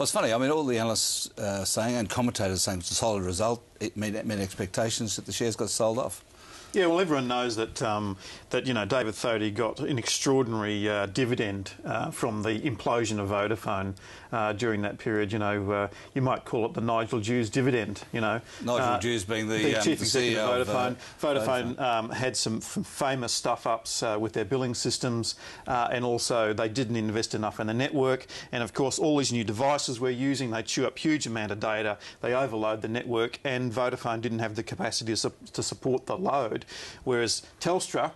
Well, it's funny. I mean, all the analysts saying and commentators saying it's a solid result. It met expectations that the shares got sold off. Yeah, well, everyone knows that David Thodey got an extraordinary dividend from the implosion of Vodafone during that period. You might call it the Nigel Dews dividend. Nigel Dews being the chief executive CEO of Vodafone. Vodafone had some famous stuff-ups with their billing systems, and also they didn't invest enough in the network. And of course, all these new devices we're using, they chew up huge amount of data. They overload the network, and Vodafone didn't have the capacity to support the load. Whereas Telstra,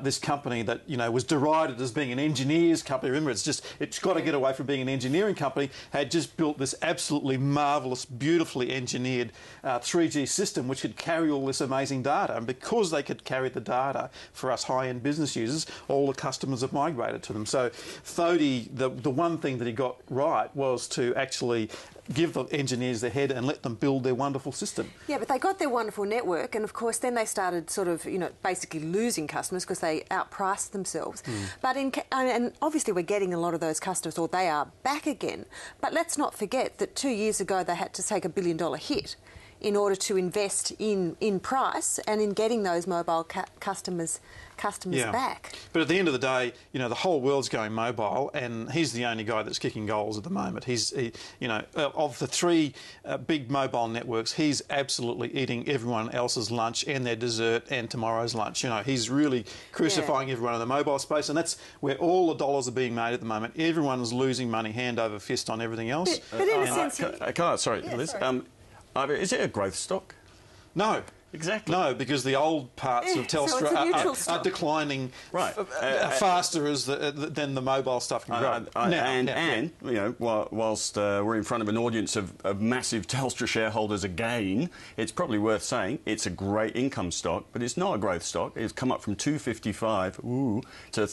this company that was derided as being an engineers company, remember it's got to get away from being an engineering company, had just built this absolutely marvellous, beautifully engineered 3G system which could carry all this amazing data. And because they could carry the data for us high-end business users, all the customers have migrated to them. So Thodey, the one thing that he got right was to actually give the engineers the head and let them build their wonderful system. Yeah, but they got their wonderful network, and of course then they started sort of, basically losing customers because they outpriced themselves. But and obviously we're getting a lot of those customers, or they are back again. But let's not forget that 2 years ago they had to take $1 billion hit in order to invest in price and in getting those mobile customers back. But at the end of the day, the whole world's going mobile, and he's the only guy that's kicking goals at the moment. Of the three big mobile networks, he's absolutely eating everyone else's lunch and their dessert and tomorrow's lunch. He's really crucifying everyone in the mobile space, and that's where all the dollars are being made at the moment. Everyone's losing money hand over fist on everything else. But in a sense... Sorry, Liz. Sorry. Is it a growth stock? No. Exactly. No, because the old parts of Telstra are declining faster than the mobile stuff can grow. Whilst we're in front of an audience of massive Telstra shareholders again, it's probably worth saying it's a great income stock, but it's not a growth stock. It's come up from 255 to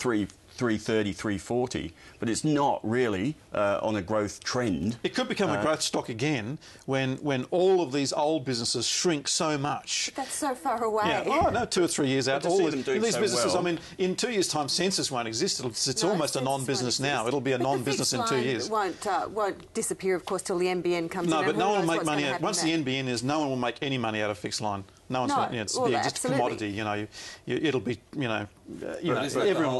330, 340, but it's not really on a growth trend. It could become a growth stock again when all of these old businesses shrink so much. But that's so far away. Yeah. Oh, no, 2 or 3 years out. All these businesses, well. I mean, in 2 years' time, Census won't exist. It's almost a non-business now. It'll be a non-business in 2 years. Won't disappear, of course, till the NBN comes in. No, but no one will make money out. Once the NBN is, no one will make any money out of fixed line. No one's going. It's just a commodity. It'll be. Everyone.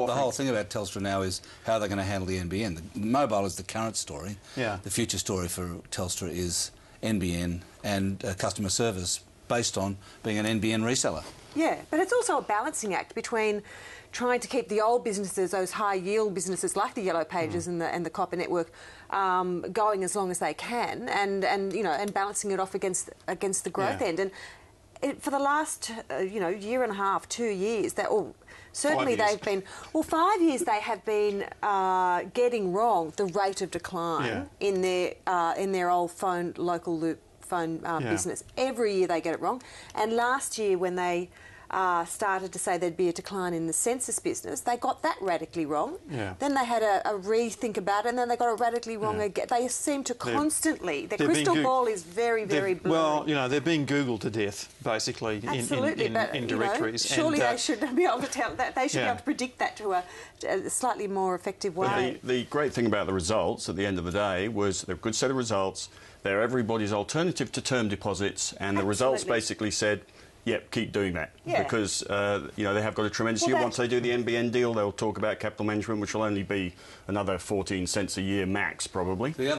The whole thing about Telstra now is how they're going to handle the NBN. The mobile is the current story. Yeah. The future story for Telstra is NBN and customer service based on being an NBN reseller. Yeah, but it's also a balancing act between trying to keep the old businesses, those high-yield businesses like the Yellow Pages and the Copper Network, going as long as they can, and balancing it off against the growth end. And for the last year and a half, 2 years, certainly they've been 5 years. They have been getting wrong the rate of decline in their old local loop phone business. Every year they get it wrong. And last year, when they started to say there'd be a decline in the census business, they got that radically wrong. Yeah. Then they had a rethink about it, and then they got it radically wrong again. They seem to constantly... Their crystal ball is very, very blurry. Well, they're being Googled to death, basically, in directories. Surely they should be able to tell that. They should be able to predict that to a slightly more effective way. The great thing about the results at the end of the day was they're a good set of results. They're everybody's alternative to term deposits, and the results basically said, yep, keep doing that. Yeah. Because, they have got a tremendous year. Once they do the NBN deal, they'll talk about capital management, which will only be another 14 cents a year max, probably.